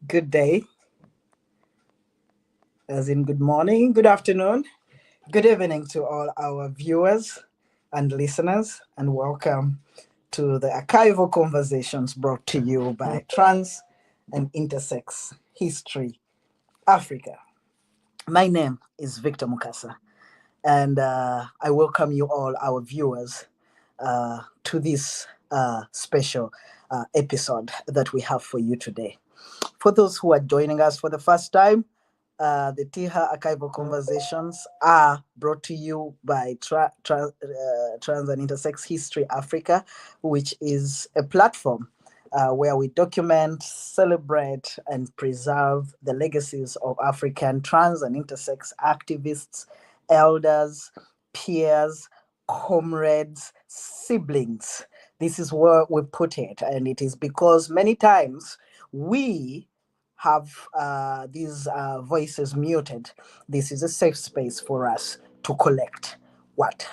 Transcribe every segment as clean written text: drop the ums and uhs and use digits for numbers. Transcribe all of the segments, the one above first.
good day, as in good morning, good afternoon, good evening to all our viewers and listeners, and welcome to the archival conversations brought to you by Trans and Intersex History Africa. My name is Victor Mukasa, and I welcome you all, our viewers, to this special episode that we have for you today. For those who are joining us for the first time, the TIHA archival conversations are brought to you by Trans and Intersex History Africa, which is a platform where we document, celebrate, and preserve the legacies of African trans and intersex activists, elders, peers, comrades, siblings. This is where we put it, and it is because many times we have these voices muted. This is a safe space for us to collect what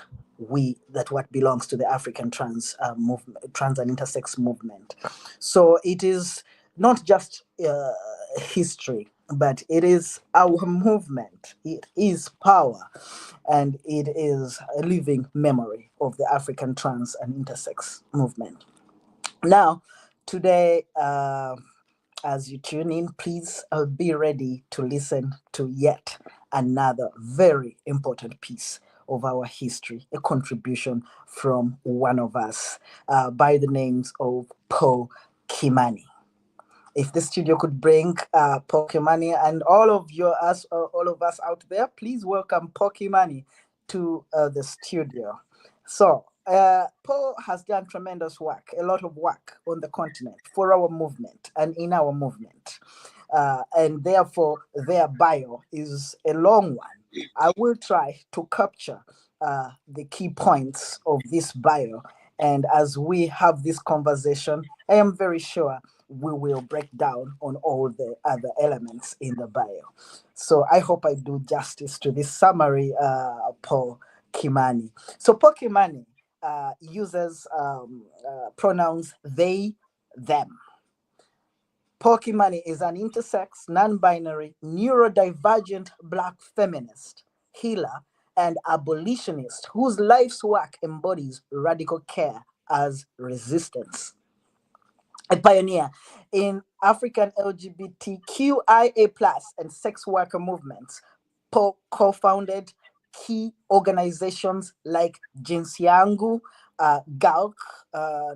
belongs to the African trans movement, trans and intersex movement. So it is not just history, but it is our movement. It is power, and it is a living memory of the African trans and intersex movement. Now, today, as you tune in, please be ready to listen to yet another very important piece of our history, a contribution from one of us by the names of Po Kimani. If the studio could bring Po Kimani and all of us out there, please welcome Po Kimani to the studio. So, Po has done tremendous work, a lot of work on the continent for our movement and in our movement. And therefore, their bio is a long one. I will try to capture the key points of this bio. And as we have this conversation, I am very sure we will break down on all the other elements in the bio. So I hope I do justice to this summary, Po Kimani. So Po Kimani uses pronouns they, them. Po Kimani is an intersex, non-binary, neurodivergent Black feminist, healer, and abolitionist whose life's work embodies radical care as resistance. A pioneer in African LGBTQIA+ and sex worker movements, Po co-founded key organizations like Jinsiangu, Galck,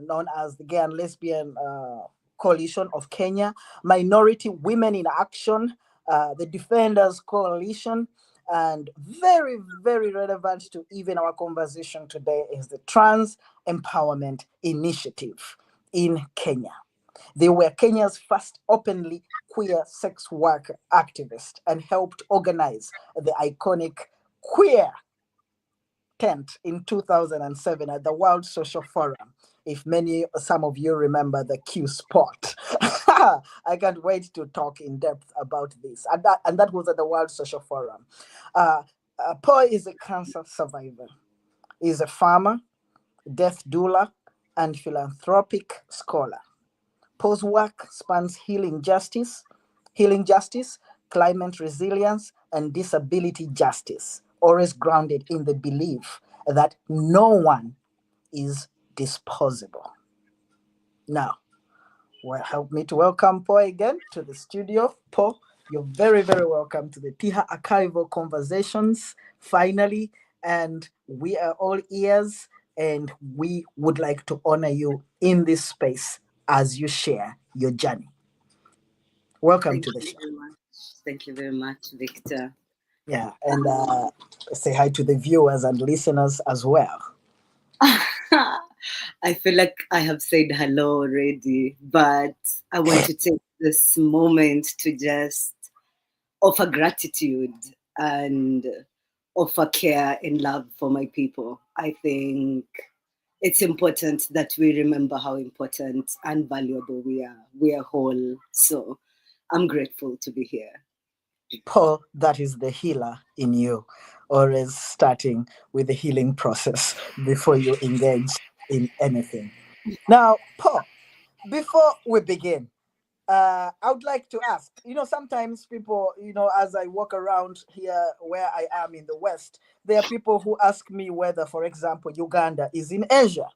known as the Gay and Lesbian Coalition of Kenya, Minority Women in Action, the Defenders Coalition, and very, very relevant to even our conversation today is the Trans Empowerment Initiative in Kenya. They were Kenya's first openly queer sex work activist and helped organize the iconic queer tent in 2007 at the World Social Forum. If some of you remember the Q spot. I can't wait to talk in depth about this. And that was at the World Social Forum. Po is a cancer survivor. He's a farmer, death doula, and philanthropic scholar. Po's work spans healing justice, climate resilience, and disability justice, always grounded in the belief that no one is disposable. Now, help me to welcome Po again to the studio. Po, you're very, very welcome to the TIHA Archival Conversations, finally, and we are all ears, and we would like to honor you in this space as you share your journey. Welcome to the show. Thank you very much, Victor. Yeah, and say hi to the viewers and listeners as well. I feel like I have said hello already, but I want to take this moment to just offer gratitude and offer care and love for my people. I think it's important that we remember how important and valuable we are. We are whole. So I'm grateful to be here. Po, that is the healer in you, always starting with the healing process before you engage in anything. Now, Po, before we begin, I would like to ask, sometimes people, as I walk around here where I am in the West, there are people who ask me whether, for example, Uganda is in Asia.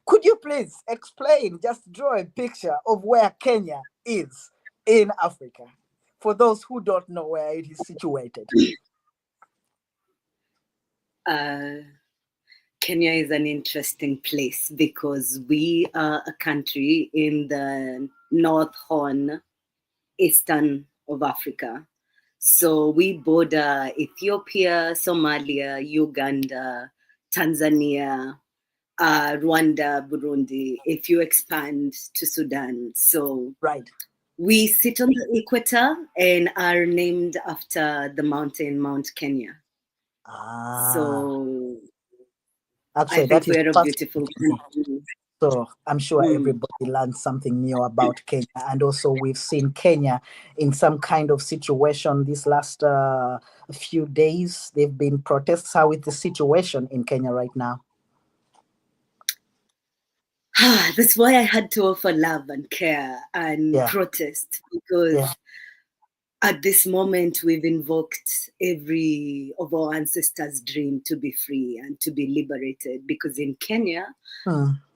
Could you please explain, just draw a picture of where Kenya is in Africa, for those who don't know where it is situated? Kenya is an interesting place because we are a country in the North Horn, eastern of Africa. So we border Ethiopia, Somalia, Uganda, Tanzania, Rwanda, Burundi, if you expand to Sudan. So Right. we sit on the equator and are named after the mountain, Mount Kenya. So actually, I think that is we're a beautiful country. So I'm sure everybody learned something new about Kenya. And also we've seen Kenya in some kind of situation this last few days. There've been protests. How is the situation in Kenya right now? That's why I had to offer love and care and protest, because at this moment we've invoked every of our ancestors' dream to be free and to be liberated. Because in Kenya,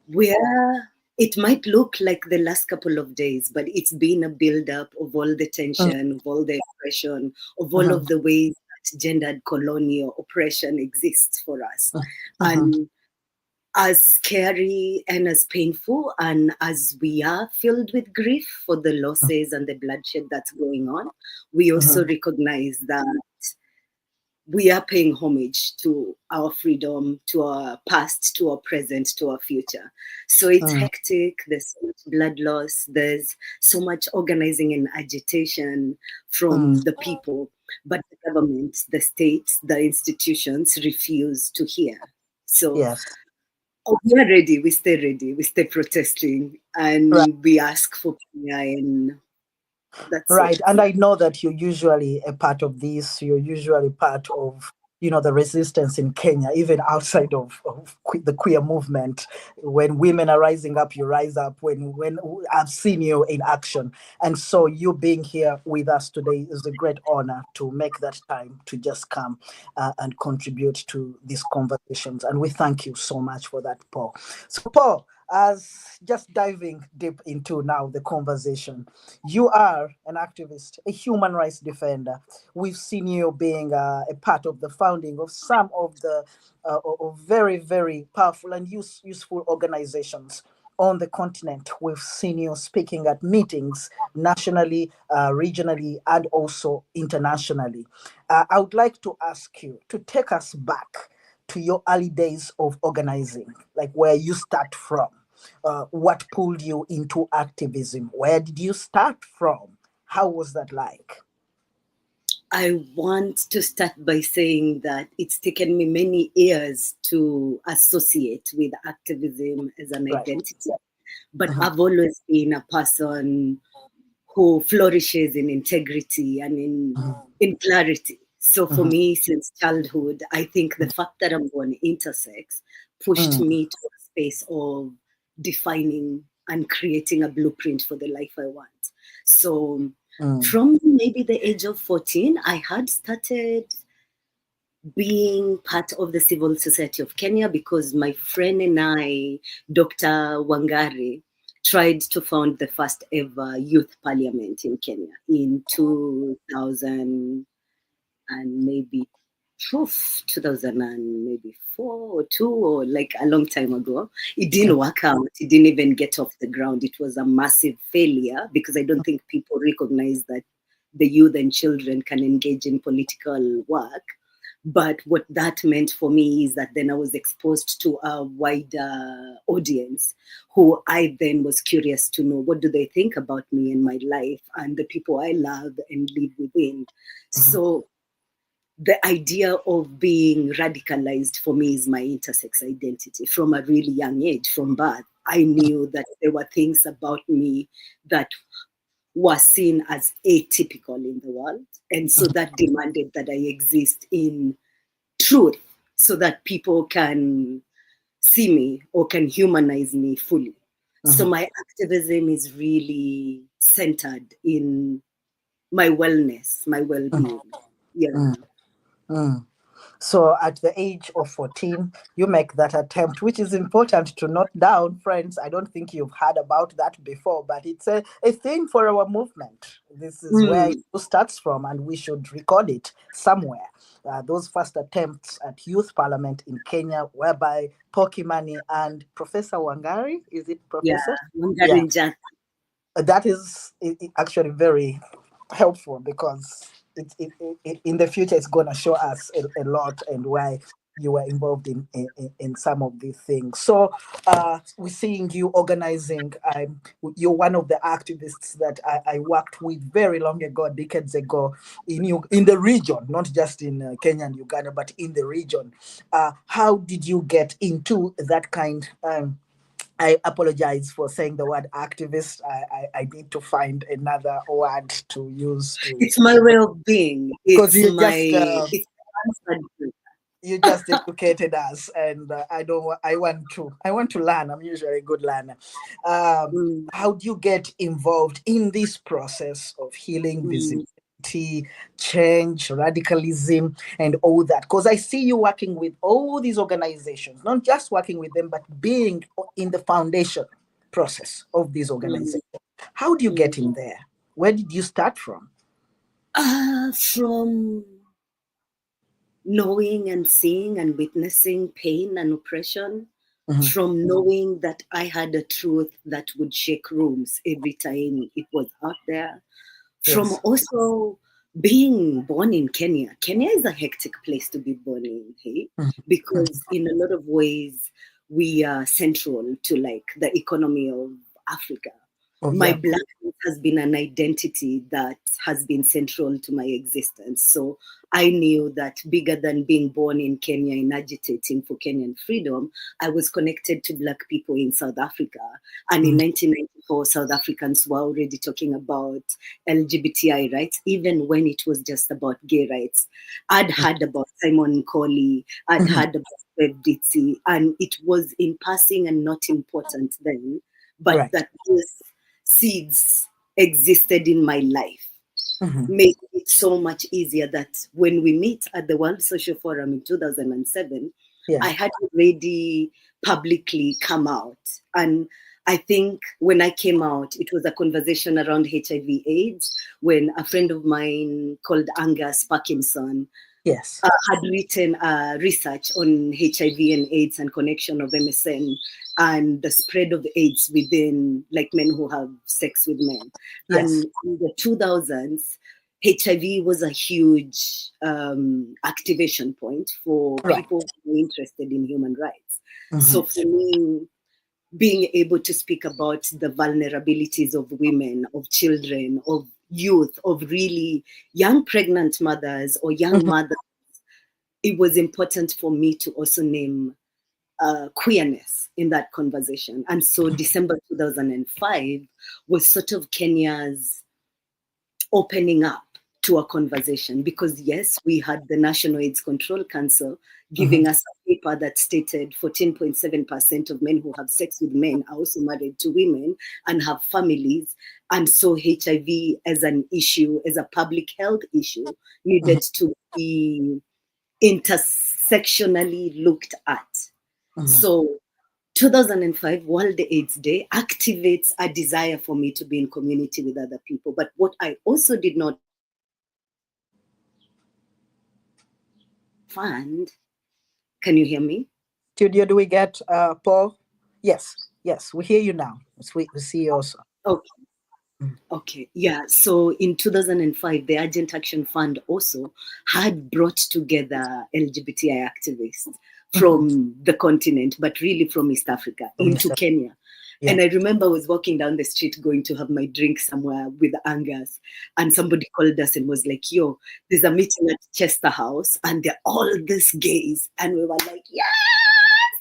where it might look like the last couple of days, but it's been a build-up of all the tension, of all the oppression, of all of the ways that gendered colonial oppression exists for us. And as scary and as painful, and as we are filled with grief for the losses and the bloodshed that's going on, we also recognize that we are paying homage to our freedom, to our past, to our present, to our future. So it's hectic. There's so much blood loss. There's so much organizing and agitation from the people. But the government, the states, the institutions refuse to hear. So we are ready. We stay ready. We stay protesting. And we ask for Kenya, and that's it. And I know that you're usually a part of this. You're usually part of, the resistance in Kenya, even outside of the queer movement. When women are rising up, you rise up. When I've seen you in action. And so you being here with us today is a great honor to make that time to just come and contribute to these conversations. And we thank you so much for that, Paul. So, Paul, as just diving deep into now the conversation, you are an activist, a human rights defender. We've seen you being a part of the founding of some of the very, very powerful and useful organizations on the continent. We've seen you speaking at meetings nationally, regionally, and also internationally. I would like to ask you to take us back to your early days of organizing, like where you start from. What pulled you into activism? Where did you start from? How was that like? I want to start by saying that it's taken me many years to associate with activism as an identity, but I've always been a person who flourishes in integrity and in clarity. So for me, since childhood, I think the fact that I'm born intersex pushed me to a space of defining and creating a blueprint for the life I want. So from maybe the age of 14, I had started being part of the Civil Society of Kenya because my friend and I, Dr. Wangari, tried to found the first ever youth parliament in Kenya in 2000 and maybe 2004 or 2, or like a long time ago. It didn't work out. It didn't even get off the ground. It was a massive failure because I don't think people recognize that the youth and children can engage in political work. But what that meant for me is that then I was exposed to a wider audience who I then was curious to know, what do they think about me and my life and the people I love and live within. So the idea of being radicalized for me is my intersex identity. From a really young age, from birth, I knew that there were things about me that was seen as atypical in the world. And so that demanded that I exist in truth so that people can see me or can humanize me fully. So my activism is really centered in my wellness, my well-being. Yeah. So at the age of 14, you make that attempt, which is important to note down, friends. I don't think you've heard about that before, but it's a thing for our movement. This is where it starts from, and we should record it somewhere. Those first attempts at youth parliament in Kenya, whereby Po Kimani and Professor Wangari, is it Yeah. Professor? Yeah, Wangari. that is actually very helpful because in the future it's going to show us a lot and why you were involved in some of these things. So we're seeing you organizing. You're one of the activists that I worked with very long ago, decades ago, in the region, not just in Kenya and Uganda, but in the region. How did you get into that kind? I apologize for saying the word activist. I need to find another word to use It's my way of being. because It's my you just educated us, and I don't. I want to learn. I'm usually a good learner. How do you get involved in this process of healing, visibility, change, radicalism, and all that? Because I see you working with all these organizations, not just working with them, but being in the foundation process of these organizations. How do you get in there? Where did you start from? From knowing and seeing and witnessing pain and oppression, from knowing that I had a truth that would shake rooms every time it was out there, from also being born in Kenya. Kenya is a hectic place to be born in, hey? Because in a lot of ways, we are central to like the economy of Africa. My blackness has been an identity that has been central to my existence. So I knew that bigger than being born in Kenya and agitating for Kenyan freedom, I was connected to Black people in South Africa. And in 1994, South Africans were already talking about LGBTI rights, even when it was just about gay rights. I'd heard about Simon Colley, I'd heard about Bev Ditsi, and it was in passing and not important then, but that this seeds existed in my life made it so much easier that when we meet at the World Social Forum in 2007, I had already publicly come out. And I think when I came out, it was a conversation around HIV AIDS when a friend of mine called Angus Parkinson had written research on HIV and AIDS and connection of MSN and the spread of AIDS within like men who have sex with men. And in the 2000s, HIV was a huge activation point for people who were interested in human rights. So for me, being able to speak about the vulnerabilities of women, of children, of youth, of really young pregnant mothers or young mothers, it was important for me to also name queerness in that conversation. And so December 2005 was sort of Kenya's opening up to a conversation because yes, we had the National AIDS Control Council giving us a paper that stated 14.7% of men who have sex with men are also married to women and have families. And so HIV as an issue, as a public health issue, needed to be intersectionally looked at. So 2005 World AIDS Day activates a desire for me to be in community with other people. But what I also did not find, can you hear me? Studio, do we get Paul? Yes, we hear you now. We see you also. Okay, yeah. So in 2005, the Urgent Action Fund also had brought together LGBTI activists from the continent, but really from East Africa into Kenya. And I remember I was walking down the street going to have my drink somewhere with Angus, and somebody called us and was like, yo, there's a meeting at Chester House, and they're all these gays. And we were like, yes,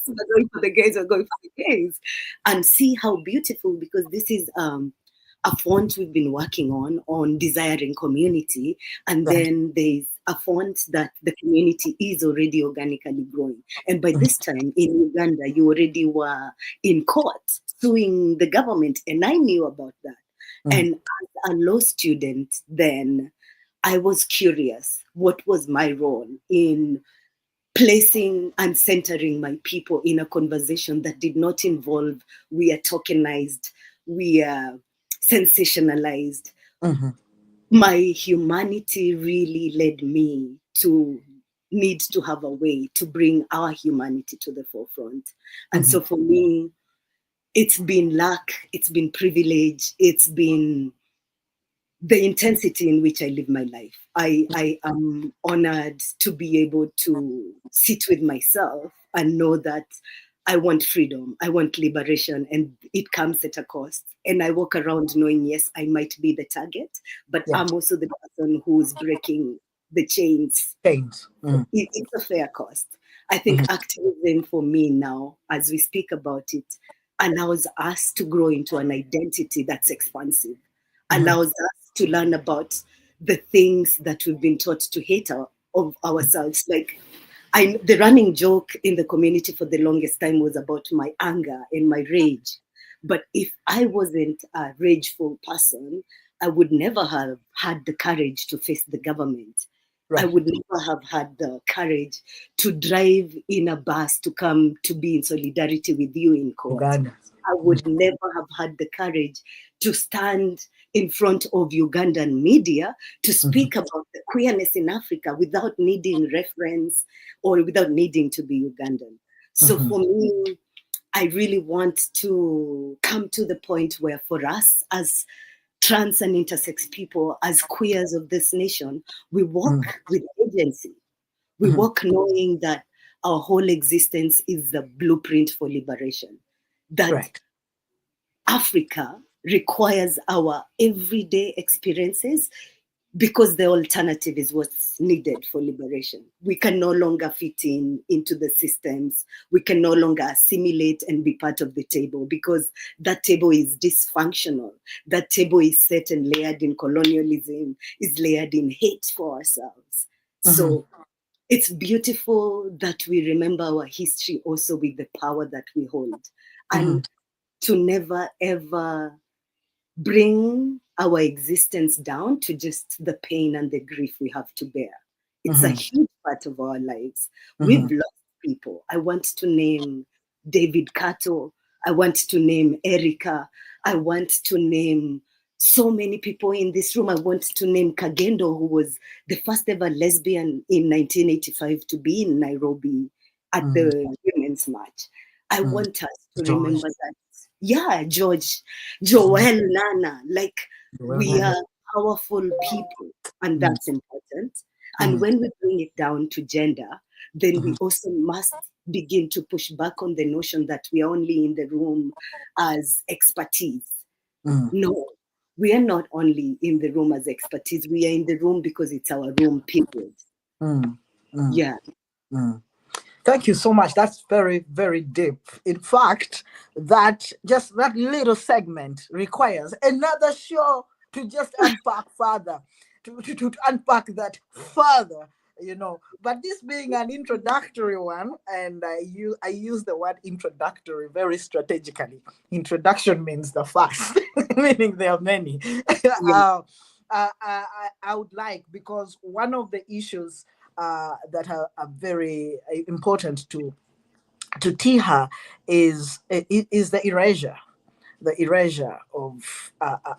we're going for the gays, we're going for the gays. And see how beautiful, because this is a font we've been working on desiring community. And then there's a font that the community is already organically growing. And by this time in Uganda, you already were in court suing the government, and I knew about that. And as a law student then, I was curious, what was my role in placing and centering my people in a conversation that did not involve we are tokenized, we are sensationalized. My humanity really led me to need to have a way to bring our humanity to the forefront. And so for me, it's been luck, it's been privilege, it's been the intensity in which I live my life. I am honored to be able to sit with myself and know that I want freedom, I want liberation, and it comes at a cost. And I walk around knowing, yes, I might be the target, but I'm also the person who's breaking the chains. It's a fair cost. I think activism for me now, as we speak about it, allows us to grow into an identity that's expansive, allows us to learn about the things that we've been taught to hate of ourselves. Like the running joke in the community for the longest time was about my anger and my rage. But if I wasn't a rageful person, I would never have had the courage to face the government. I would never have had the courage to drive in a bus to come to be in solidarity with you in court. I would never have had the courage to stand in front of Ugandan media to speak about the queerness in Africa without needing reference or without needing to be Ugandan. So for me, I really want to come to the point where for us as trans and intersex people, as queers of this nation, we walk with agency. We walk knowing that our whole existence is the blueprint for liberation. That Africa requires our everyday experiences because the alternative is what's needed for liberation. We can no longer fit into the systems. We can no longer assimilate and be part of the table because that table is dysfunctional. That table is set and layered in colonialism, is layered in hate for ourselves. So it's beautiful that we remember our history also with the power that we hold. And to never ever bring our existence down to just the pain and the grief we have to bear. It's a huge part of our lives. We've lost people. I want to name David Kato. I want to name Erica. I want to name so many people in this room. I want to name Kagendo, who was the first ever lesbian in 1985 to be in Nairobi at the Women's March. I want us to remember that. Yeah, George, Joel, Nana, like we are powerful people, and that's important. And when we bring it down to gender, then we also must begin to push back on the notion that we are only in the room as expertise. No, we are not only in the room as expertise, we are in the room because it's our room, period. Yeah. Thank you so much. That's very, very deep. In fact, that little segment requires another show to just unpack further, to unpack that further, But this being an introductory one, and I use the word introductory very strategically. Introduction means the first, meaning there are many. Yeah. I would like, because one of the issues that are very important to TIHA is the erasure of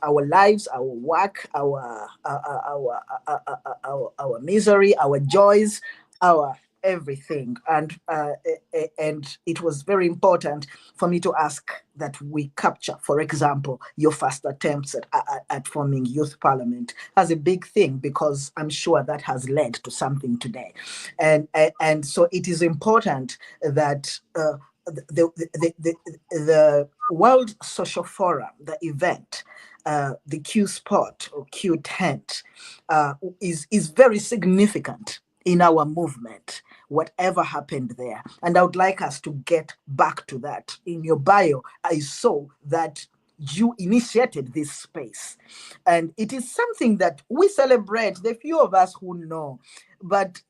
our lives, our work, our misery, our joys, our everything. And it was very important for me to ask that we capture, for example, your first attempts at forming youth parliament as a big thing, because I'm sure that has led to something today. And so it is important that the World Social Forum, the event, the Q Spot or Q Tent, is very significant in our movement, whatever happened there. And I would like us to get back to that. In your bio, I saw that you initiated this space. And it is something that we celebrate, the few of us who know. But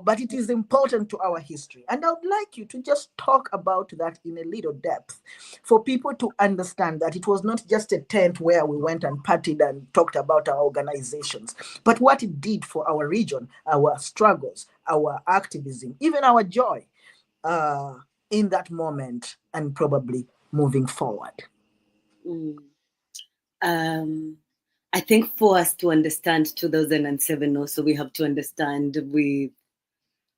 but it is important to our history. And I would like you to just talk about that in a little depth for people to understand that it was not just a tent where we went and partied and talked about our organizations, but what it did for our region, our struggles, our activism, even our joy in that moment, and probably moving forward. Mm. I think for us to understand 2007 also, we have to understand with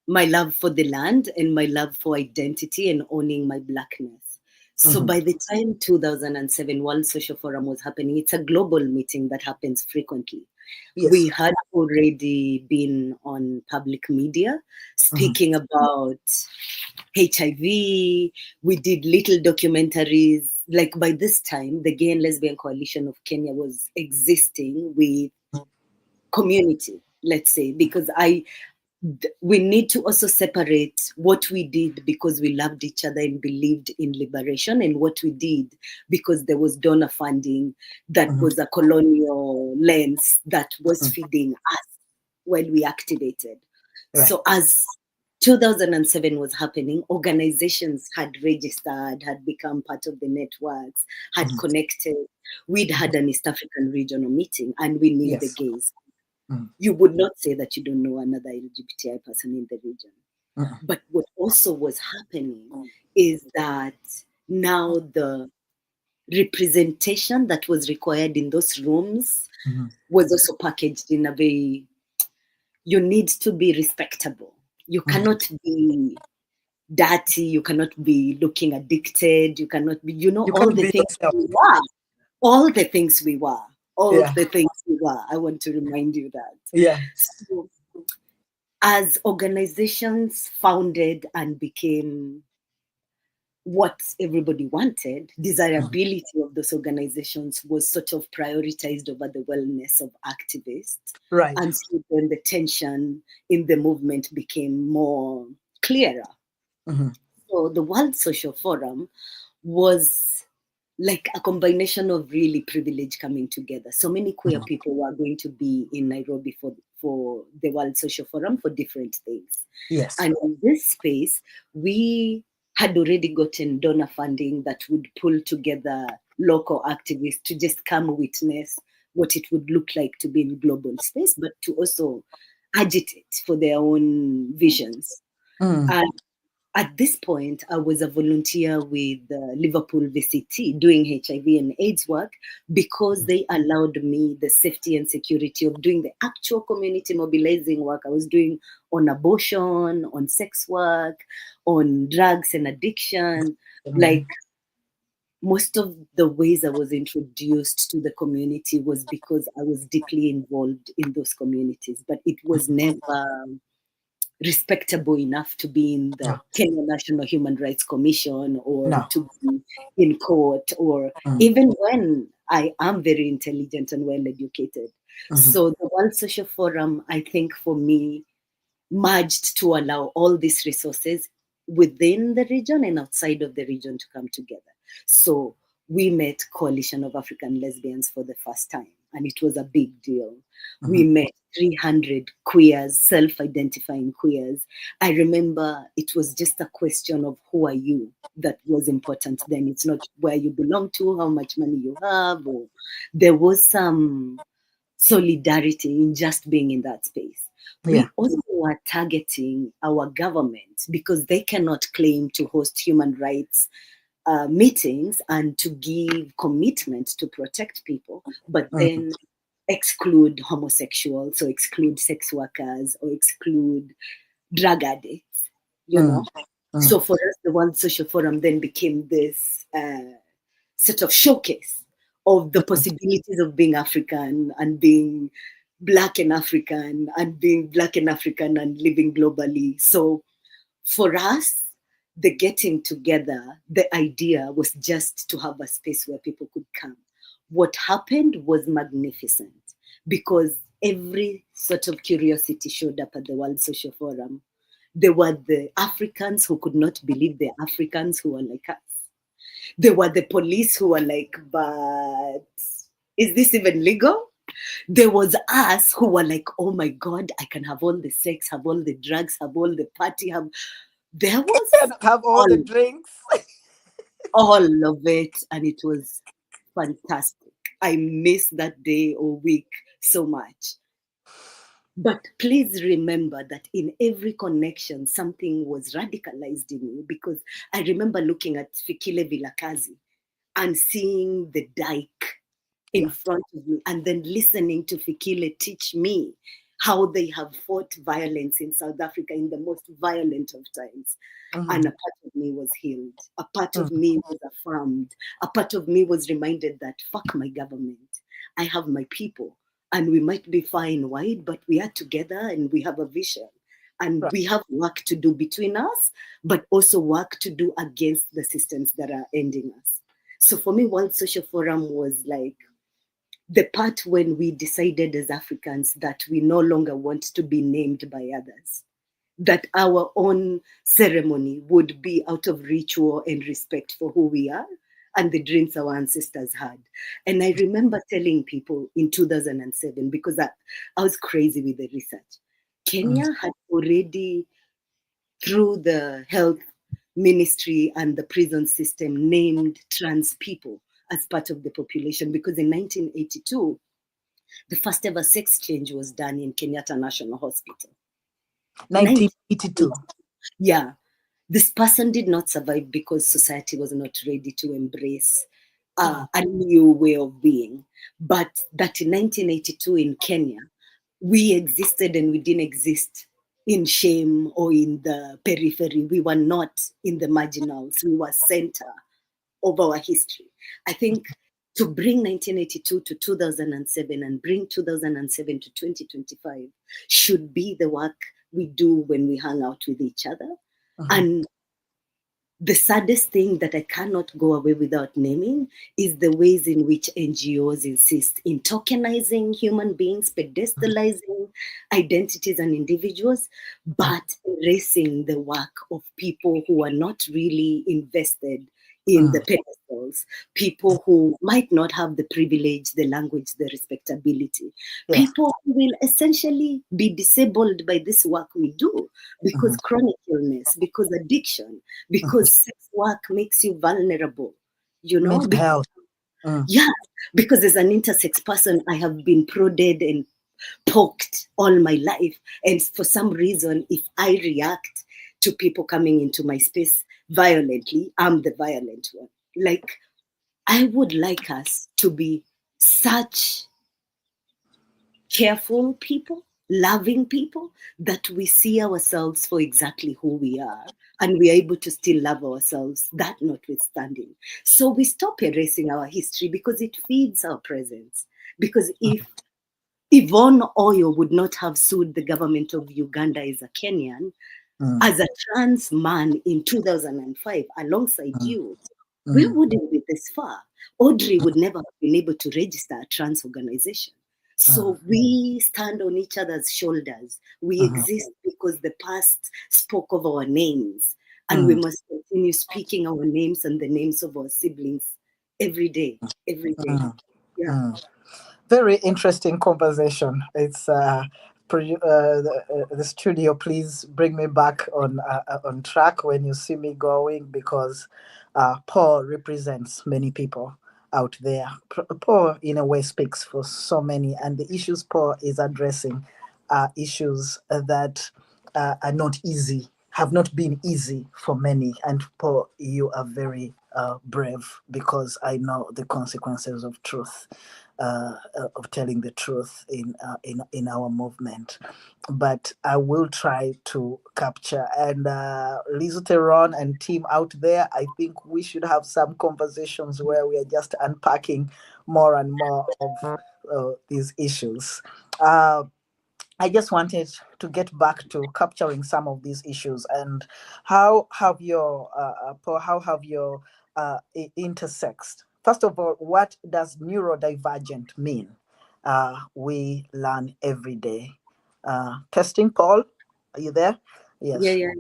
my love for the land and my love for identity and owning my Blackness. So by the time 2007 World Social Forum was happening, it's a global meeting that happens frequently. Yes. We had already been on public media speaking about HIV. We did little documentaries. Like by this time, the Gay and Lesbian Coalition of Kenya was existing with community, let's say, because we need to also separate what we did because we loved each other and believed in liberation, and what we did because there was donor funding that was a colonial lens that was feeding us while we activated. Right. So as 2007 was happening, organizations had registered, had become part of the networks, had connected. We'd had an East African regional meeting, and we knew the gays. You would not say that you don't know another LGBTI person in the region. But what also was happening is that now the representation that was required in those rooms was also packaged in a way, you need to be respectable. You cannot be dirty. You cannot be looking addicted. You cannot be, all the things we were. All the things we were. The things we were. I want to remind you that. Yeah. So, as organizations founded and became what everybody wanted, desirability of those organizations was sort of prioritized over the wellness of activists. Right. And so then the tension in the movement became more clearer. So the World Social Forum was like a combination of really privilege coming together. So many queer people were going to be in Nairobi for the World Social Forum for different things. Yes. And in this space, we had already gotten donor funding that would pull together local activists to just come witness what it would look like to be in global space, but to also agitate for their own visions. And at this point, I was a volunteer with Liverpool VCT doing HIV and AIDS work because they allowed me the safety and security of doing the actual community mobilizing work I was doing on abortion, on sex work, on drugs and addiction. Like most of the ways I was introduced to the community was because I was deeply involved in those communities, but it was never respectable enough to be in the Kenya National Human Rights Commission or to be in court, or even when I am very intelligent and well educated. So the World Social Forum, I think for me, merged to allow all these resources within the region and outside of the region to come together. So we met Coalition of African Lesbians for the first time, and it was a big deal. We met 300 queers, self-identifying queers. I remember it was just a question of who are you that was important then. It's not where you belong to, how much money you have, or there was some solidarity in just being in that space. We also are targeting our government because they cannot claim to host human rights meetings and to give commitment to protect people, but then exclude homosexuals, or exclude sex workers, or exclude drug addicts, So for us, the World Social Forum then became this sort of showcase of the possibilities of being African and being Black and African and being Black and African and living globally. So for us, the getting together, the idea was just to have a space where people could come. What happened was magnificent because every sort of curiosity showed up at the World Social Forum. There were the Africans who could not believe they're Africans who were like us. There were the police who were like, but is this even legal? There was us who were like, oh my God, I can have all the sex, have all the drugs, have all the party, have. There was And have all the drinks. all of it, and it was fantastic. I miss that day or week so much. But please remember that in every connection, something was radicalized in me, because I remember looking at Fikile Vilakazi and seeing the dike in front of me, and then listening to Fikile teach me how they have fought violence in South Africa in the most violent of times. And a part of me was healed. A part of me was affirmed. A part of me was reminded that fuck my government. I have my people, and we might be far and wide, but we are together and we have a vision. And we have work to do between us, but also work to do against the systems that are ending us. So for me, World Social Forum was like the part when we decided as Africans that we no longer want to be named by others, that our own ceremony would be out of ritual and respect for who we are and the dreams our ancestors had. And I remember telling people in 2007, because I was crazy with the research, Kenya had already, through the health ministry and the prison system, named trans people as part of the population, because in 1982, the first ever sex change was done in Kenyatta National Hospital. 1982. Yeah. This person did not survive because society was not ready to embrace a new way of being. But that in 1982 in Kenya, we existed and we didn't exist in shame or in the periphery. We were not in the marginals. We were center of our history. I think to bring 1982 to 2007 and bring 2007 to 2025 should be the work we do when we hang out with each other. And the saddest thing that I cannot go away without naming is the ways in which NGOs insist in tokenizing human beings, pedestalizing identities and individuals, but erasing the work of people who are not really invested in the pedestals, people who might not have the privilege, the language, the respectability, people who will essentially be disabled by this work we do because chronic illness, because addiction, because sex work makes you vulnerable, you know? Mental health. Yeah, because as an intersex person, I have been prodded and poked all my life. And for some reason, if I react to people coming into my space violently, I'm the violent one. Like, I would like us to be such careful people, loving people, that we see ourselves for exactly who we are, and we are able to still love ourselves, that notwithstanding. So we stop erasing our history because it feeds our presence. Because if Yvonne Oyo would not have sued the government of Uganda as a Kenyan, as a trans man in 2005, alongside you, we wouldn't be this far. Audrey would never have been able to register a trans organization. So we stand on each other's shoulders. We exist because the past spoke of our names, and we must continue speaking our names and the names of our siblings every day, every day. Yeah. Very interesting conversation. It's the studio. Please bring me back on track when you see me going, because Paul represents many people out there. Paul, in a way, speaks for so many, and the issues Paul is addressing are issues that are not easy, have not been easy for many. And Paul, you are very brave, because I know the consequences of truth, of telling the truth in our movement. But I will try to capture. And Liz Teron and team out there, I think we should have some conversations where we are just unpacking more and more of these issues. I just wanted to get back to capturing some of these issues. And how have your Paul, how have your intersexed? First of all, what does neurodivergent mean? We learn every day. Testing, Paul, are you there? Yes. Yeah.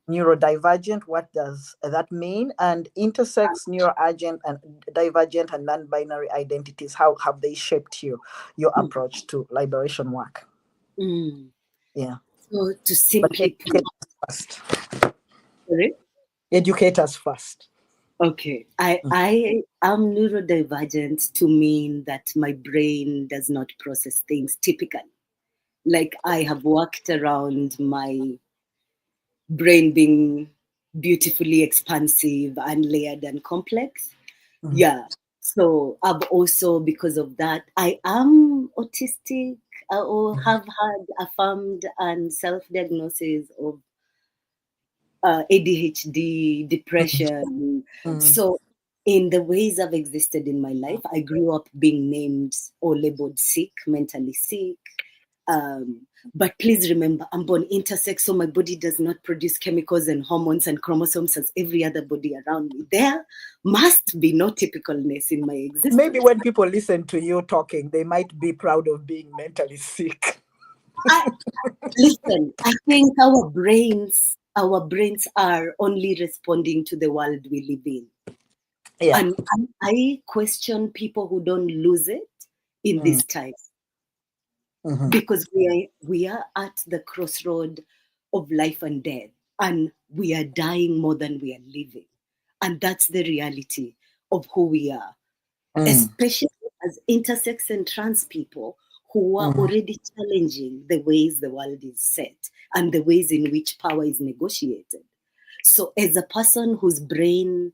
Neurodivergent, what does that mean? And intersex, neuroagent, and divergent and non-binary identities, how have they shaped your approach to liberation work? Mm. Yeah. So to But simply put, educate us first. sorry? Educate us first. Okay, I am neurodivergent to mean that my brain does not process things typically. Like I have worked around my brain being beautifully expansive and layered and complex. Mm. Yeah. So I've also, because of that, I am autistic or have had affirmed and self-diagnosis of ADHD, depression. Mm. So, in the ways I've existed in my life, I grew up being named or labeled sick, mentally sick. But please remember, I'm born intersex, so my body does not produce chemicals and hormones and chromosomes as every other body around me. There must be no typicalness in my Maybe existence. when people listen to you talking, they might be proud of being mentally sick. I, Listen, I think our brains are only responding to the world we live in. Yeah. And I question people who don't lose it in Mm. this time, Mhm. because we are at the crossroad of life and death, and we are dying more than we are living. And that's the reality of who we are, Mm. especially as intersex and trans people who are Mm. already challenging the ways the world is set and the ways in which power is negotiated. So, as a person whose brain,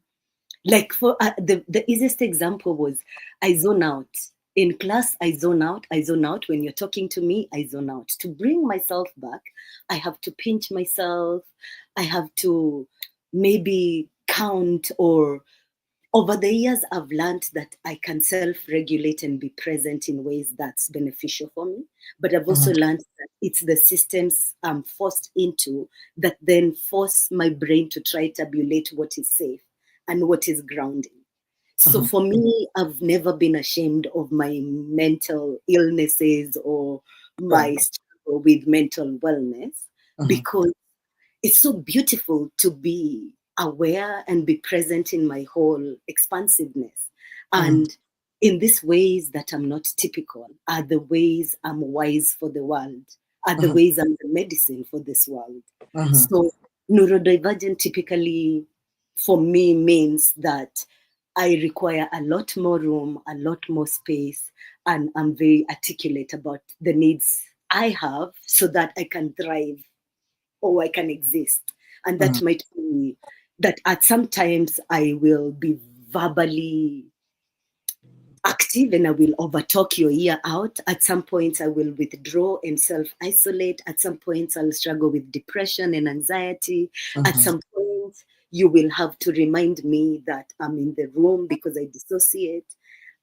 like for the easiest example was, I zone out in class. I zone out when you're talking to me. I zone out. To bring myself back, I have to pinch myself. I have to maybe count, or over the years I've learned that I can self-regulate and be present in ways that's beneficial for me. But I've also Mhm. learned that it's the systems I'm forced into that then force my brain to try tabulate what is safe and what is grounding. So Mhm. for me, I've never been ashamed of my mental illnesses or Right. my struggle with mental wellness, Mhm. because it's so beautiful to be aware and be present in my whole expansiveness. Mhm. And in these ways that I'm not typical are the ways I'm wise for the world, are the Mhm. ways I'm the medicine for this world. Mhm. So neurodivergent typically for me means that I require a lot more room, a lot more space, and I'm very articulate about the needs I have so that I can thrive or I can exist. And Mhm. that might be that at some times I will be verbally active and I will overtalk your ear out. At some points, I will withdraw and self isolate. At some points, I'll struggle with depression and anxiety. At Mhm. some points, you will have to remind me that I'm in the room because I dissociate.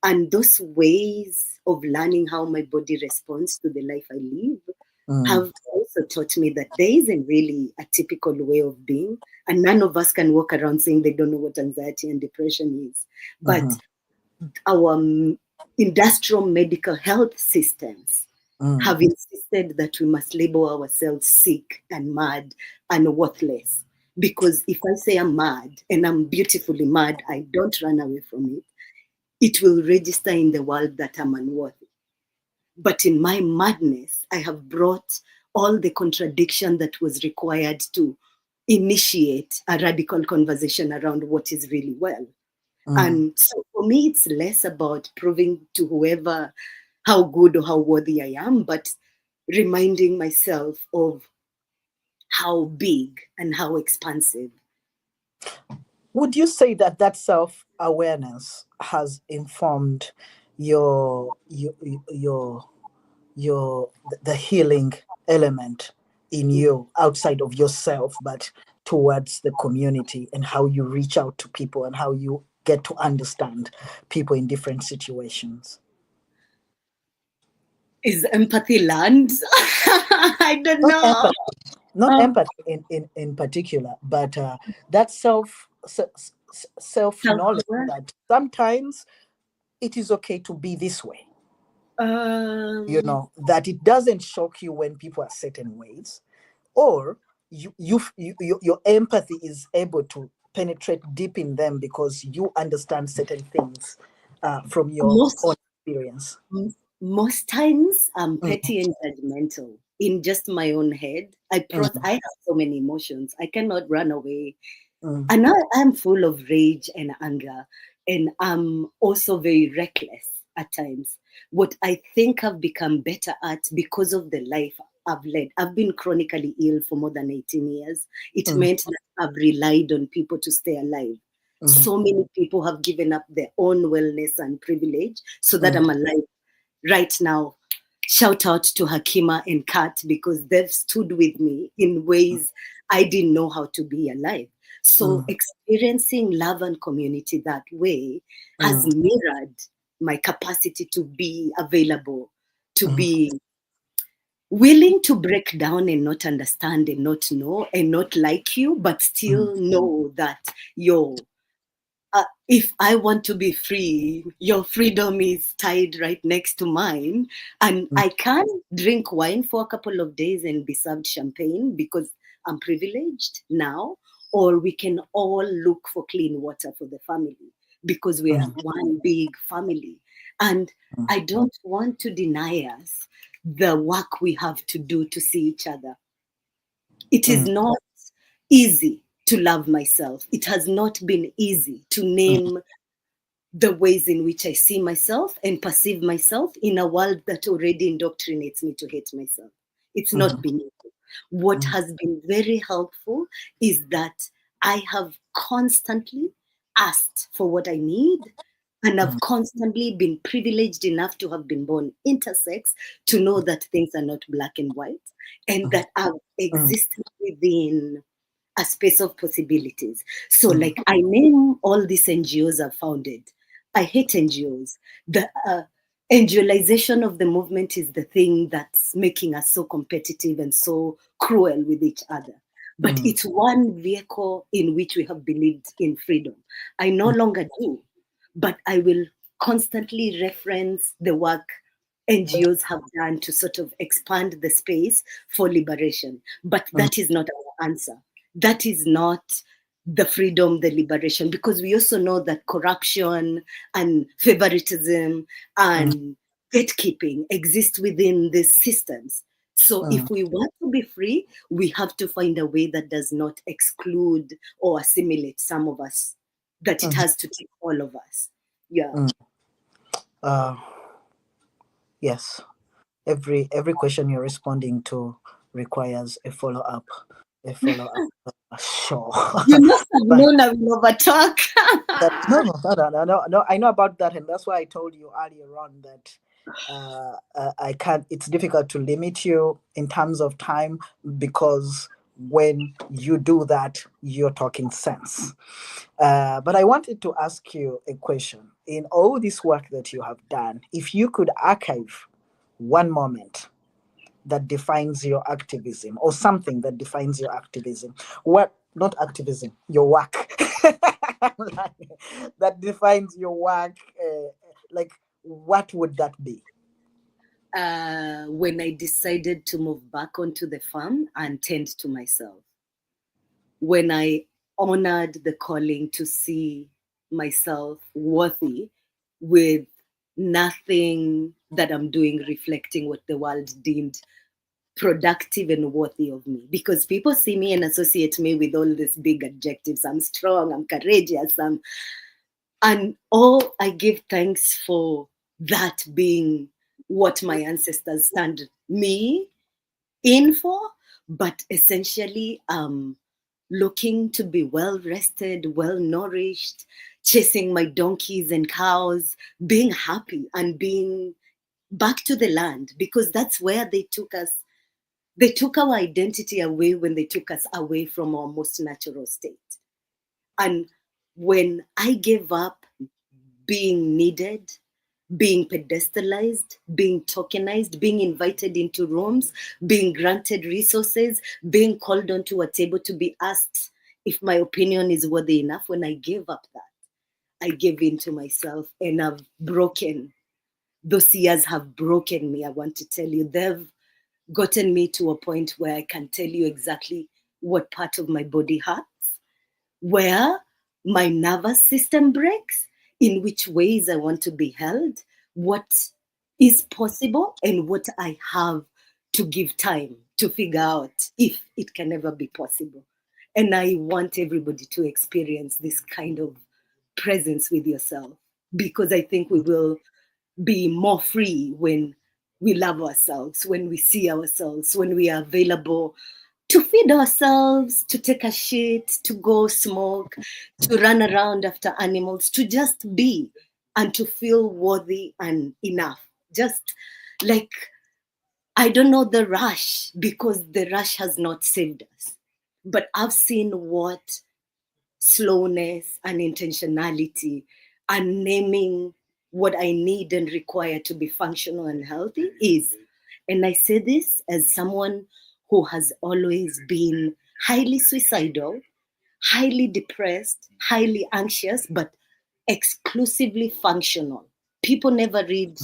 And those ways of learning how my body responds to the life I live Mhm. have also taught me that there isn't really a typical way of being. And none of us can walk around saying they don't know what anxiety and depression is. But Mhm. our industrial medical health systems Mhm. have insisted that we must label ourselves sick and mad and worthless. Because if I say I'm mad and I'm beautifully mad, I don't run away from it. It will register in the world that I'm unworthy. But in my madness, I have brought all the contradiction that was required to initiate a radical conversation around what is really well. Mhm. And so for me, it's less about proving to whoever how good or how worthy I am, but reminding myself of how big and how expansive. Would you say that that self awareness has informed your your your the healing element in you outside of yourself, but towards the community, and how you reach out to people and how you get to understand people in different situations? Is empathy learned? I don't Not know. empathy, not Um, empathy in particular, but that self knowledge Self-aware. that sometimes it is okay to be this way. Um, That it doesn't shock you when people are certain ways, or your empathy is able to penetrate deep in them because you understand certain things from your own Most experience. most times I'm Mm, petty and judgmental in just my own head. mm, I have so many emotions. I cannot run away. mm, And I'm full of rage and anger. And I'm also very reckless at times. What I think I've become better at because of the life I've led. I've been chronically ill for more than 18 years. It mm, meant that I've relied on people to stay alive. mm, So many people have given up their own wellness and privilege so that mm, I'm alive right now. Shout out to Hakima and Kat because they've stood with me in ways I didn't know how to be alive. So mm, experiencing love and community that way has mm, mirrored my capacity to be available, to mm, be willing to break down and not understand and not know and not like you, but mm, still know that yo, if I want to be free, your freedom is tied right next to mine. And mm, I can drink wine for a couple of days and be served champagne because I'm privileged now. Or we can all look for clean water for the family because we are mm, one big family. And mm, I don't want to deny us the work we have to do to see each other. It is mm, not easy to love myself. It has not been easy to mm, name the ways in which I see myself and perceive myself in a world that already indoctrinates me to hate myself. It's mm, not been easy. What mm, has been very helpful is that I have constantly asked for what I need. And mm, I've constantly been privileged enough to have been born intersex to know that things are not black and white and mm, that I've mm, existed within a space of possibilities. So, mm, like, I name all these NGOs I've founded. I hate NGOs. The NGOization of the movement is the thing that's making us so competitive and so cruel with each other. But mm, it's one vehicle in which we have believed in freedom. I no mm, longer do, but I will constantly reference the work NGOs have done to sort of expand the space for liberation. But mm, that is not our answer. That is not the freedom, the liberation, because we also know that corruption and favoritism mm, and gatekeeping exist within these systems. So mm, if we want to be free, we have to find a way that does not exclude or assimilate some of us, that it mm, has to take all of us. Yeah. mm. Uh, yes. Every question you're responding to requires a follow up. A follow up. Sure. You must have But known I will overtalk. no. I know about that, and that's why I told you earlier on that I can't. It's difficult to limit you in terms of time because when you do that, you're talking sense. But I wanted to ask you a question. In all this work that you have done, if you could archive one moment that defines your activism or something that defines your activism, what, not activism, your work, that defines your work, like, what would that be? When I decided to move back onto the farm and tend to myself, when I honored the calling to see myself worthy with nothing that I'm doing reflecting what the world deemed productive and worthy of me, because people see me and associate me with all these big adjectives. I'm strong, I'm courageous, and oh, I give thanks for that being what my ancestors stand me in for. But essentially, looking to be well rested, well nourished, chasing my donkeys and cows, being happy and being back to the land, because that's where they took us. They took our identity away when they took us away from our most natural state. And when I gave up being needed, being pedestalized, being tokenized, being invited into rooms, being granted resources, being called onto a table to be asked if my opinion is worthy enough. When I gave up that, I gave in to myself and I've broken. Those years have broken me. I want to tell you, they've gotten me to a point where I can tell you exactly what part of my body hurts, where my nervous system breaks, in which ways I want to be held, what is possible, and what I have to give time to figure out if it can ever be possible. And I want everybody to experience this kind of presence with yourself, because I think we will be more free when we love ourselves, when we see ourselves, when we are available to feed ourselves, to take a shit, to go smoke, to run around after animals, to just be and to feel worthy and enough. Just like, I don't know the rush, because the rush has not saved us. But I've seen what slowness and intentionality and naming what I need and require to be functional and healthy is. And I say this as someone who has always been highly suicidal, highly depressed, highly anxious, but exclusively functional. People never read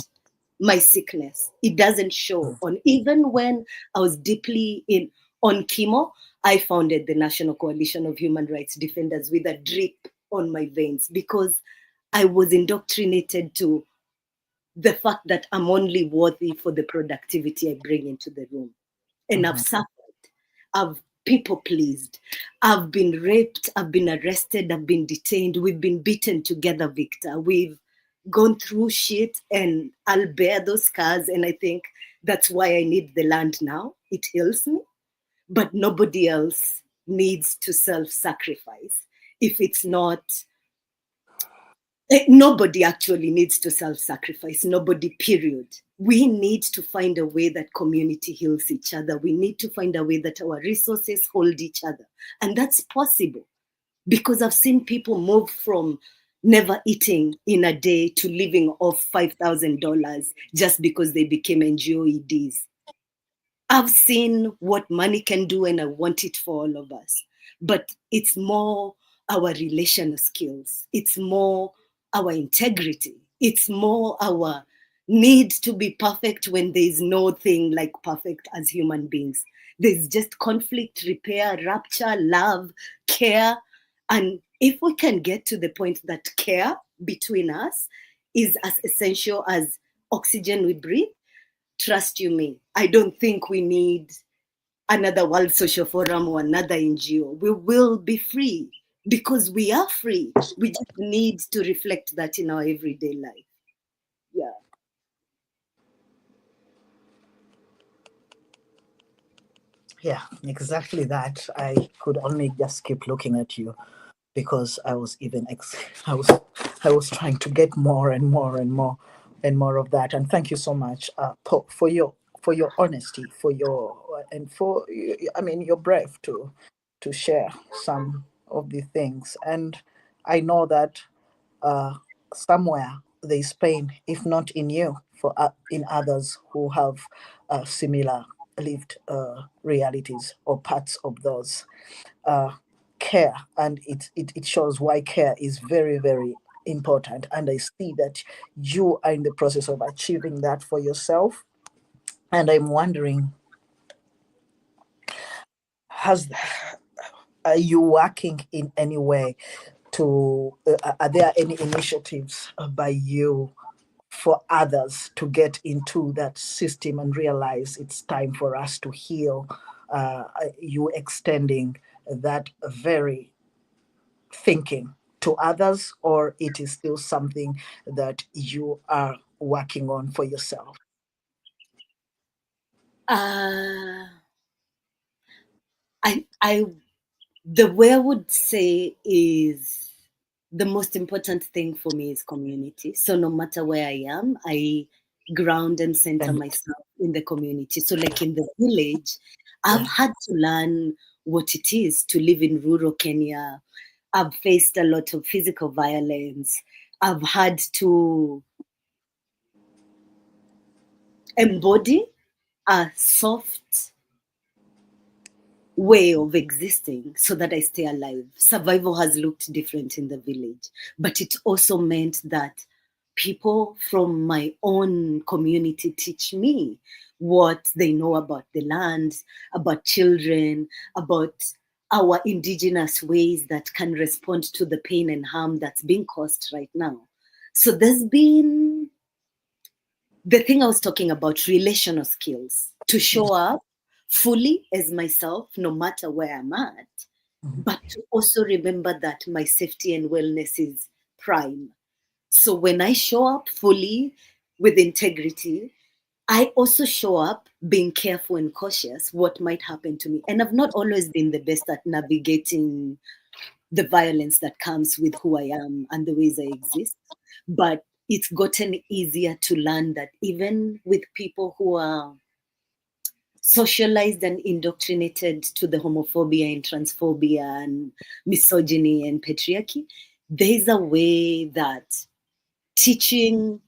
my sickness. It doesn't show on, even when I was deeply in on chemo, I founded the National Coalition of Human Rights Defenders with a drip on my veins, because I was indoctrinated to the fact that I'm only worthy for the productivity I bring into the room. And I've suffered. I've people pleased. I've been raped. I've been arrested. I've been detained. We've been beaten together, Victor. We've gone through shit, and I'll bear those scars. And I think that's why I need the land now. It heals me. But nobody else needs to self-sacrifice if it's not. Nobody actually needs to self-sacrifice. Nobody, period. We need to find a way that community heals each other. We need to find a way that our resources hold each other. And that's possible, because I've seen people move from never eating in a day to living off $5,000 just because they became NGOEDs. I've seen what money can do, and I want it for all of us. But it's more our relational skills. It's more our integrity. It's more our need to be perfect when there's no thing like perfect as human beings. There's just conflict, repair, rapture, love, care. And if we can get to the point that care between us is as essential as oxygen we breathe, trust you me, I don't think we need another World Social Forum or another NGO. We will be free, because we are free. We just need to reflect that in our everyday life. Yeah. Yeah, exactly that. I could only just keep looking at you, because I was I was trying to get more and more and more and more of that. And thank you so much, Po, for your honesty, for your and for I mean your breath to share some of the things. And I know that somewhere there's pain, if not in you, for in others who have similar lived realities or parts of those. Uh, Care, and it shows why care is very, very important. And I see that you are in the process of achieving that for yourself. And I'm wondering, has are you working in any way to are there any initiatives by you for others to get into that system and realize it's time for us to heal? You extending that very thinking to others, or it is still something that you are working on for yourself? Uh, I the way I would say is the most important thing for me is community. So no matter where I am, I ground and center And myself in the community. So like in the village, I've yeah, had to learn what it is to live in rural Kenya. I've faced a lot of physical violence. I've had to embody a soft way of existing so that I stay alive. Survival has looked different in the village, but it also meant that people from my own community teach me what they know about the land, about children, about our indigenous ways that can respond to the pain and harm that's being caused right now. So there's been the thing I was talking about, relational skills, to show up fully as myself, no matter where I'm at, but to also remember that my safety and wellness is prime. So when I show up fully with integrity, I also show up being careful and cautious what might happen to me. And I've not always been the best at navigating the violence that comes with who I am and the ways I exist. But it's gotten easier to learn that even with people who are socialized and indoctrinated to the homophobia and transphobia and misogyny and patriarchy, there's a way that teaching,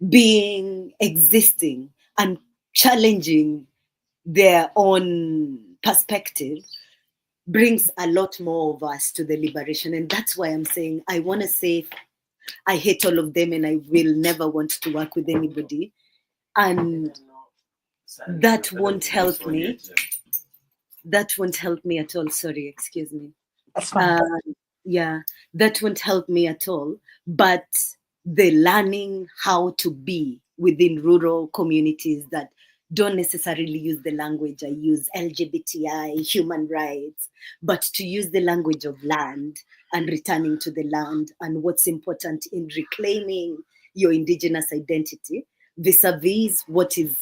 being, existing, and challenging their own perspective brings a lot more of us to the liberation. And that's why I'm saying I want to say I hate all of them and I will never want to work with anybody. And that won't help me. That won't help me at all. Sorry, excuse me. That's fine. Yeah, that won't help me at all. But the learning how to be within rural communities that don't necessarily use the language I use, LGBTI, human rights, but to use the language of land and returning to the land and what's important in reclaiming your indigenous identity vis-a-vis what is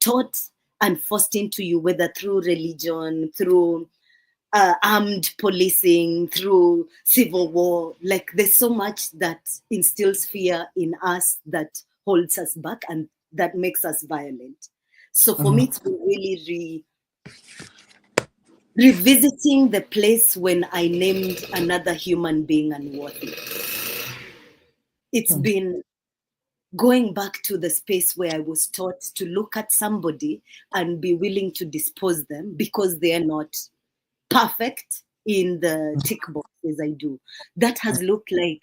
taught and forced into you, whether through religion, through armed policing, through civil war. Like there's so much that instills fear in us that holds us back and that makes us violent. So for me, it's been really revisiting the place when I named another human being unworthy. It's been going back to the space where I was taught to look at somebody and be willing to dispose them because they're not perfect in the tick boxes I do. That has looked like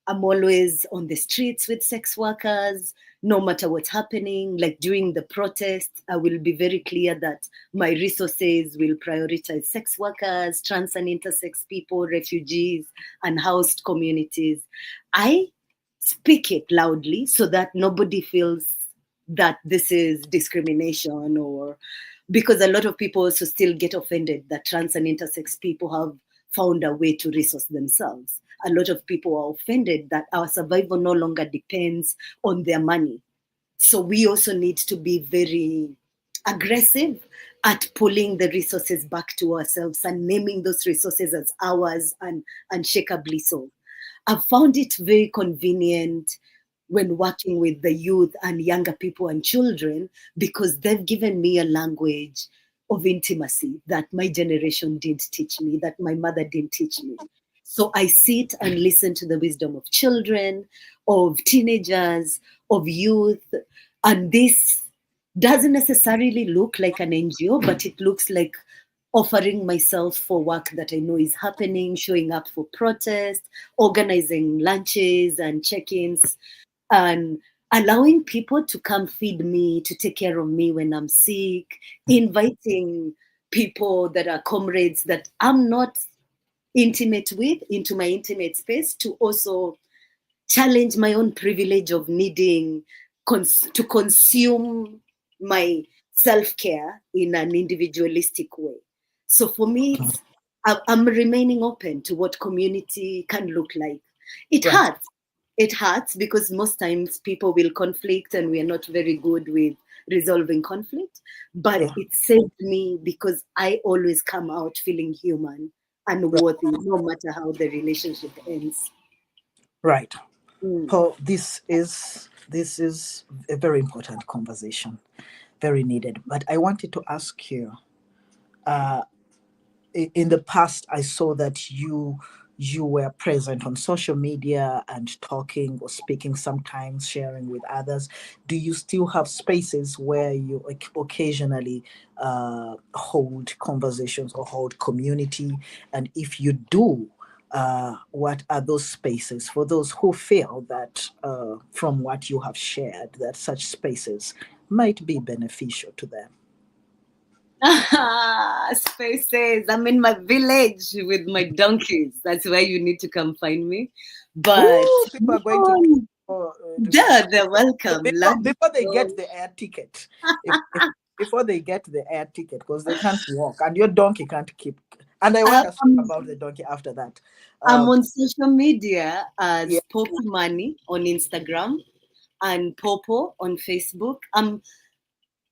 I'm always on the streets with sex workers, no matter what's happening. Like during the protest, I will be very clear that my resources will prioritize sex workers, trans and intersex people, refugees, and housed communities. I speak it loudly so that nobody feels that this is discrimination, or because a lot of people also still get offended that trans and intersex people have found a way to resource themselves. A lot of people are offended that our survival no longer depends on their money. So we also need to be very aggressive at pulling the resources back to ourselves and naming those resources as ours and unshakably so. I've found it very convenient when working with the youth and younger people and children because they've given me a language of intimacy that my generation didn't teach me, that my mother didn't teach me. So I sit and listen to the wisdom of children, of teenagers, of youth, and this doesn't necessarily look like an NGO, but it looks like offering myself for work that I know is happening, showing up for protest, organizing lunches and check-ins, and allowing people to come feed me, to take care of me when I'm sick, inviting people that are comrades that I'm not intimate with into my intimate space to also challenge my own privilege of needing to consume my self-care in an individualistic way. So for me, I'm remaining open to what community can look like. It hurts. It hurts because most times people will conflict and we are not very good with resolving conflict. But it saved me because I always come out feeling human and worthy, no matter how the relationship ends. Right. Paul, this is a very important conversation, very needed. But I wanted to ask you, in the past, I saw that you were present on social media and talking or speaking, sometimes sharing with others. Do you still have spaces where you occasionally hold conversations or hold community? And if you do, what are those spaces for those who feel that from what you have shared that such spaces might be beneficial to them? Spaces. I'm in my village with my donkeys. That's where you need to come find me. But Ooh, people are going to yeah, they're welcome. before they get the air ticket. Before they get the air ticket, because they can't walk, and your donkey can't keep. And I want to speak about the donkey after that. I'm on social media Yeah. as Po Kimani on Instagram and Popo on Facebook. I'm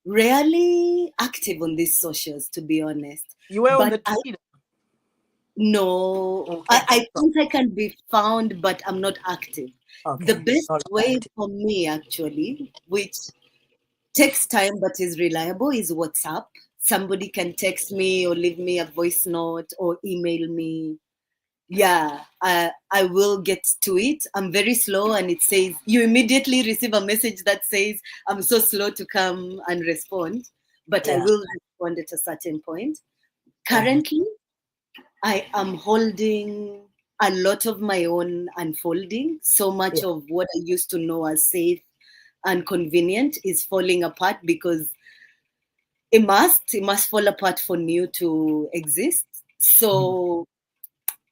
rarely active on these socials, to be honest. You were on But the Twitter. no, I think I can be found, but I'm not active. Okay. The best Not way active. for me, actually, which takes time but is reliable, is WhatsApp. Somebody can text me or leave me a voice note or email me. Yeah, I will get to it. I'm very slow, and it says you immediately receive a message that says I'm so slow to come and respond, but I Yeah. will respond at a certain point. Uh-huh. Currently, I am holding a lot of my own unfolding. So much Yeah. of what I used to know as safe and convenient is falling apart because it must fall apart for new to exist. So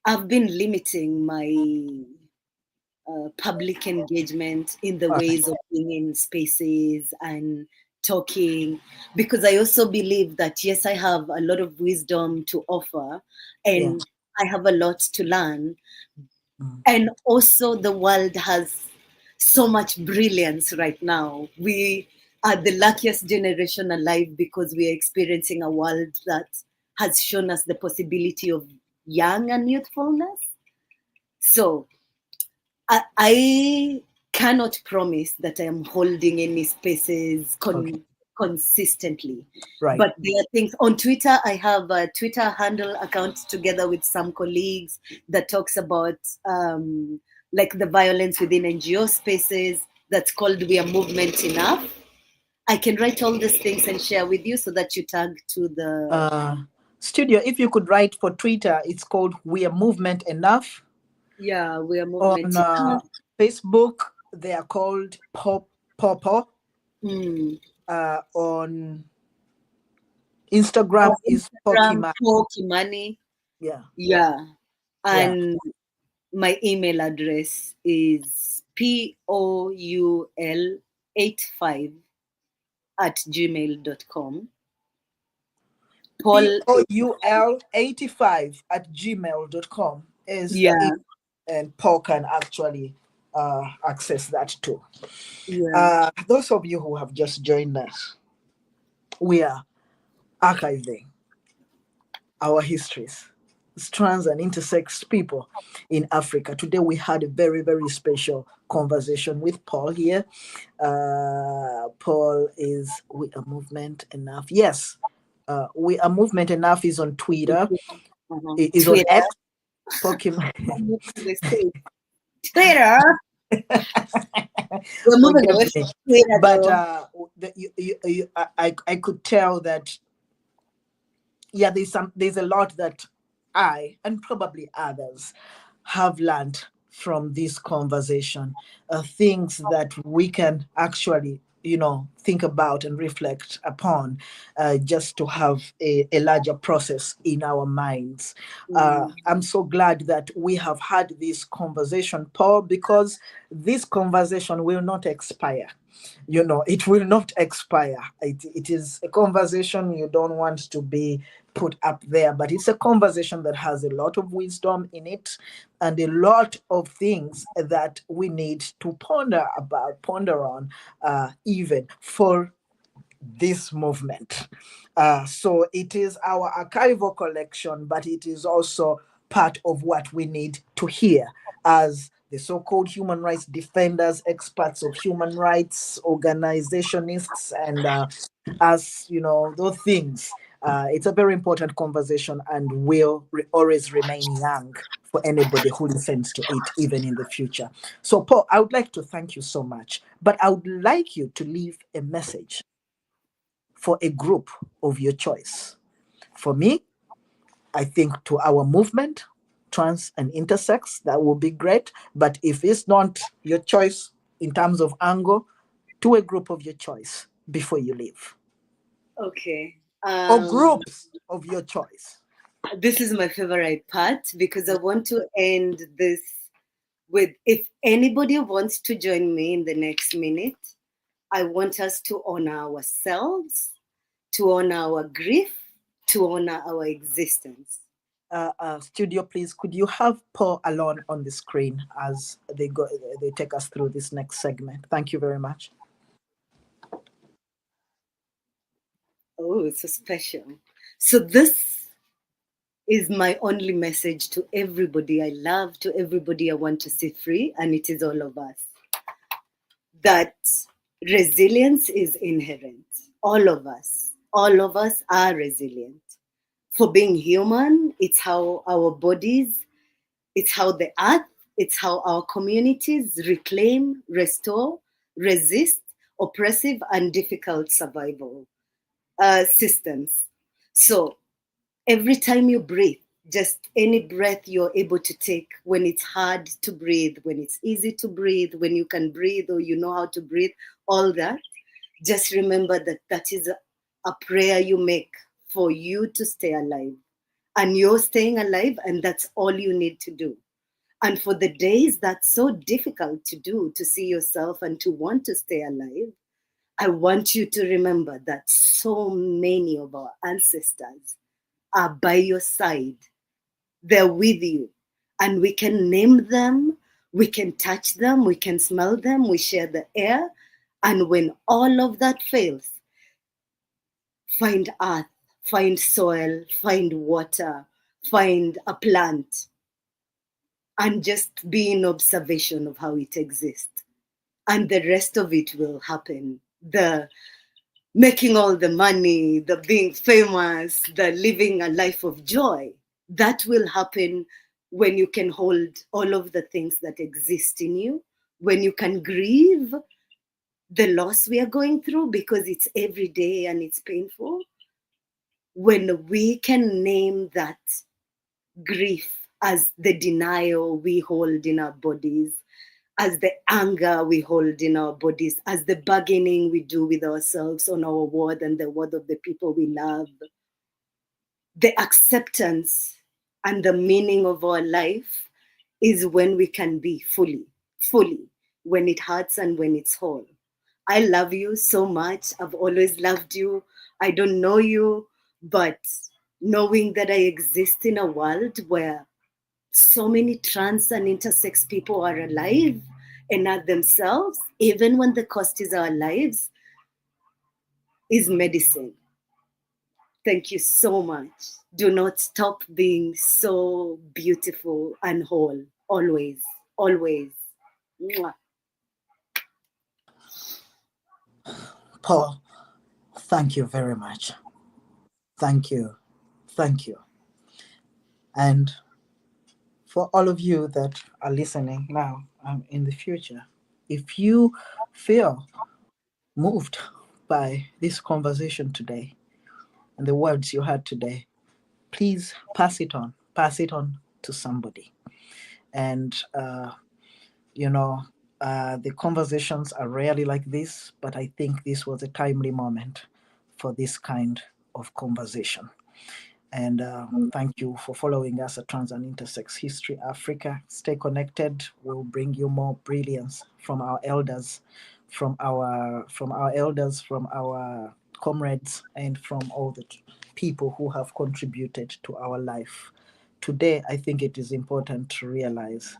I've been limiting my public engagement in the Okay. ways of being in spaces and talking, because I also believe that yes, I have a lot of wisdom to offer Yeah. and I have a lot to learn, Mm. and also the world has so much brilliance right now. We are the luckiest generation alive because we are experiencing a world that has shown us the possibility of young and youthfulness. So I cannot promise that I am holding any spaces Okay. consistently. Right. But there are things on Twitter. I have a Twitter handle account together with some colleagues that talks about like the violence within NGO spaces. That's called We Are Movement Enough. I can write all these things and share with you so that you tag to the Studio, if you could write for Twitter, it's called We Are Movement Enough. We Are On Movement Enough. Facebook, they are called Popo. Mm. On Instagram is Po Instagram, Kimani. Po Kimani. Yeah. Yeah. Yeah. And my email address is poul85 at gmail.com. Paul, POUL85 at gmail.com is the yeah, email, and Paul can actually access that too. yeah. Those of you who have just joined us, we are archiving our histories, trans and intersex people in Africa. Today we had a very, very special conversation with Paul here. Paul is We Are Movement Enough. Yes, We Are Movement Enough is on Twitter. Uh-huh. It is on Twitter. X. Pokemon. Twitter. We're moving Forgive away me. from Twitter, But though. I could tell that, yeah, there's a lot that I and probably others have learned from this conversation, things that we can actually, think about and reflect upon, just to have a larger process in our minds. I'm so glad that we have had this conversation, Paul, because this conversation will not expire. It will not expire. It is a conversation you don't want to be put up there, but it's a conversation that has a lot of wisdom in it and a lot of things that we need to ponder on, even for this movement. So it is our archival collection, but it is also part of what we need to hear as the so-called human rights defenders, experts of human rights, organizationists, and as those things. It's a very important conversation and will always remain young for anybody who listens to it, even in the future. So, Paul, I would like to thank you so much, but I would like you to leave a message for a group of your choice. For me, I think to our movement, trans and intersex, that would be great. But if it's not your choice in terms of angle, to a group of your choice before you leave. Okay. Or Um, groups of your choice. this is my favorite part because I want to end this with, if anybody wants to join me in the next minute, I want us to honor ourselves, to honor our grief, to honor our existence. Studio, please, could you have Paul alone on the screen as they take us through this next segment? Thank you very much. Oh, it's so special. So this is my only message to everybody I love, to everybody I want to see free, and it is all of us. That resilience is inherent. All of us are resilient. For being human, it's how our bodies, it's how the earth, it's how our communities reclaim, restore, resist oppressive and difficult survival systems. So every time you breathe, just any breath you're able to take, when it's hard to breathe, when it's easy to breathe, when you can breathe or you know how to breathe, all that, just remember that that is a prayer you make for you to stay alive. And you're staying alive, and that's all you need to do. And for the days that's so difficult to do, to see yourself and to want to stay alive, I want you to remember that so many of our ancestors are by your side. They're with you. And we can name them, we can touch them, we can smell them, we share the air. And when all of that fails, find earth, find soil, find water, find a plant, and just be in observation of how it exists. And the rest of it will happen. The making all the money, the being famous, the living a life of joy, that will happen when you can hold all of the things that exist in you, when you can grieve the loss we are going through because it's every day and it's painful, when we can name that grief as the denial we hold in our bodies, as the anger we hold in our bodies, as the bargaining we do with ourselves on our word and the word of the people we love, the acceptance and the meaning of our life is when we can be fully, when it hurts and when it's whole. I love you so much. I've always loved you. I don't know you, but knowing that I exist in a world where so many trans and intersex people are alive and are themselves, even when the cost is our lives, is medicine. Thank you so much. Do not stop being so beautiful and whole. Always, always. Mwah. Paul, thank you very much. Thank you. Thank you. And for all of you that are listening now in the future, if you feel moved by this conversation today and the words you heard today, please pass it on. Pass it on to somebody. And, you know, the conversations are rarely like this, but I think this was a timely moment for this kind of conversation. And thank you for following us at Trans and Intersex History Africa. Stay connected. We'll bring you more brilliance from our elders, from our comrades, and from all the people who have contributed to our life. Today, I think it is important to realize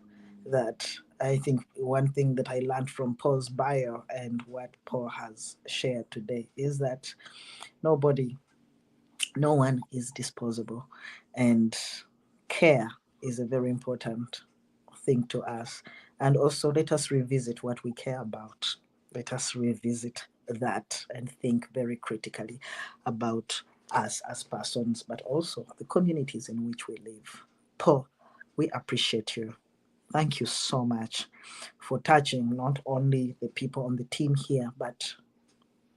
that I think one thing that I learned from Paul's bio and what Paul has shared today is that nobody no one is disposable, and care is a very important thing to us. And also, let us revisit what we care about. Let us revisit that and think very critically about us as persons, but also the communities in which we live. Paul, we appreciate you. Thank you so much for touching not only the people on the team here, but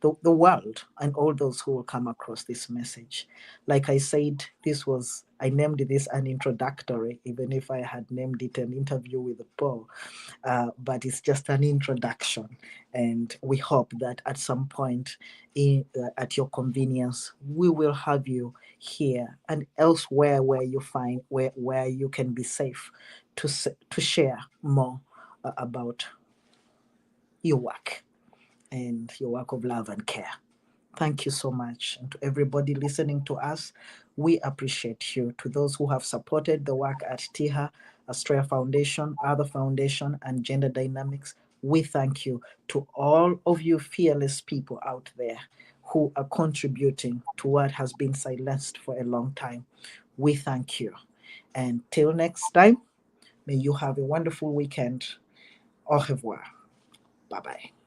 the world and all those who will come across this message. Like I said, I named this an introductory, even if I had named it an interview with Paul, but it's just an introduction. And we hope that at some point, at your convenience, we will have you here and elsewhere where you find where you can be safe to share more about your work and your work of love and care. Thank you so much. And to everybody listening to us, we appreciate you. To those who have supported the work at TIHA, Australia Foundation, Other Foundation, and Gender Dynamics, we thank you. To all of you fearless people out there who are contributing to what has been silenced for a long time, we thank you. And till next time, may you have a wonderful weekend. Au revoir. Bye bye.